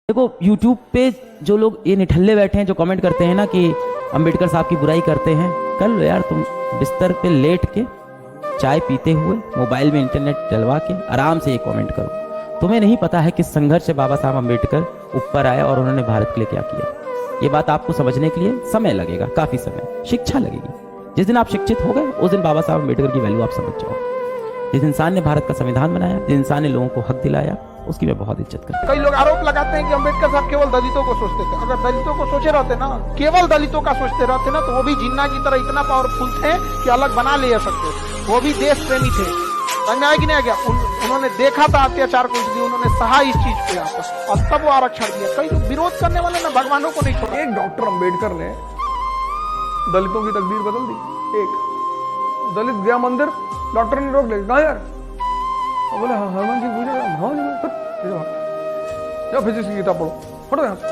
देखो YouTube पे जो लोग ये निठल्ले बैठे हैं जो कमेंट करते हैं ना कि अंबेडकर साहब की बुराई करते हैं, कर लो यार, तुम बिस्तर पे लेट के चाय पीते हुए मोबाइल में इंटरनेट डलवा के आराम से ये कमेंट करो। तुम्हें नहीं पता है किस संघर्ष से बाबा साहब अंबेडकर ऊपर आए और उन्होंने भारत के लिए क्या किया। ये बात आपको समझने के लिए समय लगेगा, काफी समय, शिक्षा लगेगी। जिस दिन आप शिक्षित हो गए उस दिन बाबा साहब अंबेडकर की वैल्यू आप समझ जाओ। जिस इंसान ने भारत का संविधान बनाया, जिस इंसान ने लोगों को हक दिलाया, उसकी मैं बहुत इज्जत करता हूं। कई लोग आरोप लगाते हैं कि अंबेडकर साहब केवल दलितों को सोचते थे। अगर दलितों को सोचे रहते ना, केवल दलितों का सोचते रहते ना, तो वो भी जिन्ना की तरह इतना पावरफुल थे कि अलग बना ले सकते थे। वो भी देश प्रेमी थे। समझ में आया कि नहीं आ गया? उन्होंने देखा था अत्याचार को, इसलिए उन्होंने सहा इस चीज को यहाँ पर, और तब वो आरक्षण दिया। कई लोग विरोध करने वाले ना भगवानों को नहीं छोड़ा। एक डॉक्टर अंबेडकर ने दलितों की तकदीर बदल दी। एक दलित गया मंदिर, डॉक्टर ने रोक लिया, यार बोले हनुमान जी पूजा, जाओ फिजिक्स की किताब पढ़ो, हटो यहाँ से।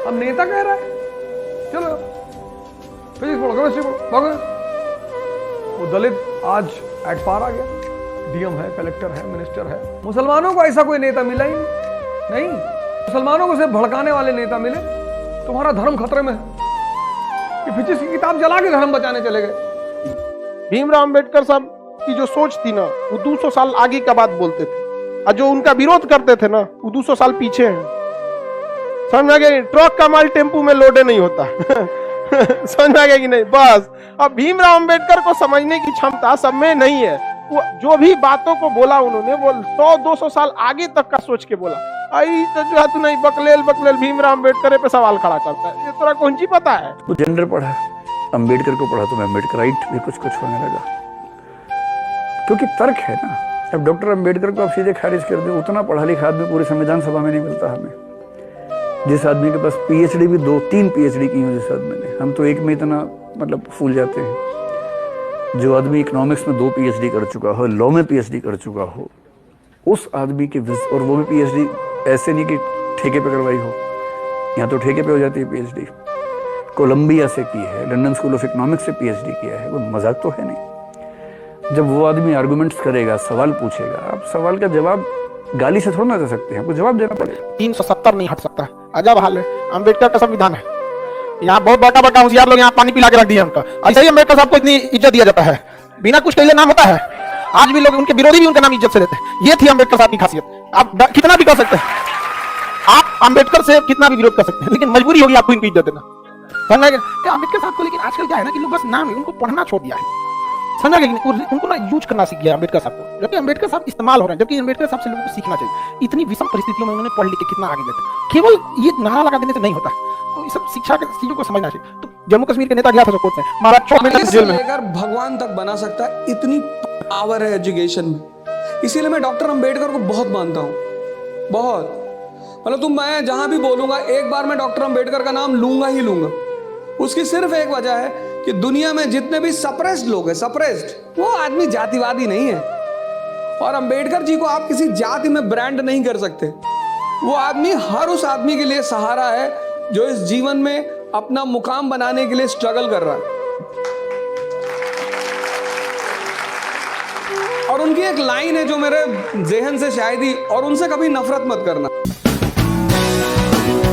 अब नेता कह रहा है चलो फिजिक्स पढ़ो, केमिस्ट्री पढ़ो, भागो। वो दलित आज एट पार आ गया, डीएम है, कलेक्टर है, मिनिस्टर है। मुसलमानों को ऐसा कोई नेता मिला ही नहीं। मुसलमानों को सिर्फ भड़काने वाले नेता मिले। तुम्हारा धर्म खतरे में है कि फिजिक्स की किताब जला के धर्म बचाने चले गए। भीमराव अंबेडकर साहब की जो सोच थी ना, वो 200 साल आगे का बात बोलते थे, और जो उनका विरोध करते थे ना, वो 200 साल पीछे हैं। समझ में आ गया? ट्रक का माल टेम्पू में लोडे नहीं होता। समझ में आ गया कि नहीं? बस अब भीमराव अंबेडकर को समझने की क्षमता सब में नहीं है। वो जो भी बातों को बोला उन्होंने, वो 100-200 साल आगे तक का सोच के बोला। आई तो जो है तू नहीं बकलेल भीमराव अंबेडकर पे सवाल खड़ा करता है। ये तोरा कौन सी पता है? तो जेंडर पढ़ा, अंबेडकर को पढ़ा तो मैं अम्बेडकराइट भी कुछ होने लगा, क्योंकि तर्क है ना। अब डॉक्टर अंबेडकर को आप सीधे खारिज कर दो, उतना पढ़ा लिखा आदमी पूरे संविधान सभा में नहीं मिलता हमें। जिस आदमी के पास पीएचडी भी 2-3 पीएचडी की हो, जिस आदमी ने, हम तो एक में इतना मतलब फूल जाते हैं। जो आदमी इकोनॉमिक्स में 2 पीएचडी कर चुका हो, लॉ में पीएचडी कर चुका हो, उस आदमी की, और वो भी पीएचडी ऐसे नहीं कि ठेके पे करवाई हो, यहाँ तो ठेके पे हो जाती है पीएचडी। कोलंबिया से की है, लंदन स्कूल ऑफ इकोनॉमिक्स से पीएचडी किया है, वो मजाक तो है नहीं। जब वो आदमी आर्गुमेंट्स करेगा, सवाल पूछेगा, आप सवाल का जवाब गाली से थोड़ा ना दे सकते हैं, आपको जवाब देना पड़ेगा। 370 नहीं हट सकता। अजब हाल है। अंबेडकर का संविधान है, यहाँ बहुत बड़ा होशियार लोग यहाँ पानी पिला के रख दिया उनका। ऐसे ही अंबेडकर साहब को इतनी इज्जत दिया जाता है, बिना कुछ कहले नाम होता है। आज भी लोग, उनके विरोधी भी उनका नाम इज्जत से लेते हैं। ये थी अंबेडकर साहब की खासियत। आप कितना भी कर सकते हैं, आप अंबेडकर से कितना भी विरोध कर सकते हैं, लेकिन मजबूरी होगी आपको इनको इज्जत देना। समझ गए अंबेडकर साहब को? लेकिन आजकल क्या है ना कि लोग बस नाम है, उनको पढ़ना छोड़ दिया है। समझा गया? उनको ना यूज करना सीख गया अंबेडकर साहब को, जबकि अंबेडकर साहब इस्तेमाल हो रहे हैं। जबकि अंबेडकर साहब से लोगों को सीखना चाहिए। इतनी विषम परिस्थितियों में उन्होंने पढ़ लिख के कितना आगे गए। केवल ये नारा लगा देने से नहीं होता, तो ये सब शिक्षा के चीजों को समझना चाहिए। तो जम्मू कश्मीर के नेता गया था कोर्ट में, मारा 6 महीने जेल में। लेकर भगवान तक बना सकता है, इतनी पावर है एजुकेशन में। इसीलिए मैं डॉक्टर अंबेडकर को बहुत मानता हूँ, बहुत। मतलब मैं जहां भी बोलूंगा, एक बार मैं डॉक्टर अंबेडकर का नाम लूंगा ही लूंगा। उसकी सिर्फ एक वजह है कि दुनिया में जितने भी सप्रेस्ड लोग हैं, सप्रेस्ड, वो आदमी जातिवादी नहीं है। और अंबेडकर जी को आप किसी जाति में ब्रांड नहीं कर सकते। वो आदमी हर उस आदमी के लिए सहारा है जो इस जीवन में अपना मुकाम बनाने के लिए स्ट्रगल कर रहा है। और उनकी एक लाइन है जो मेरे ज़हन से शायद ही, और उनसे कभी नफरत मत करना।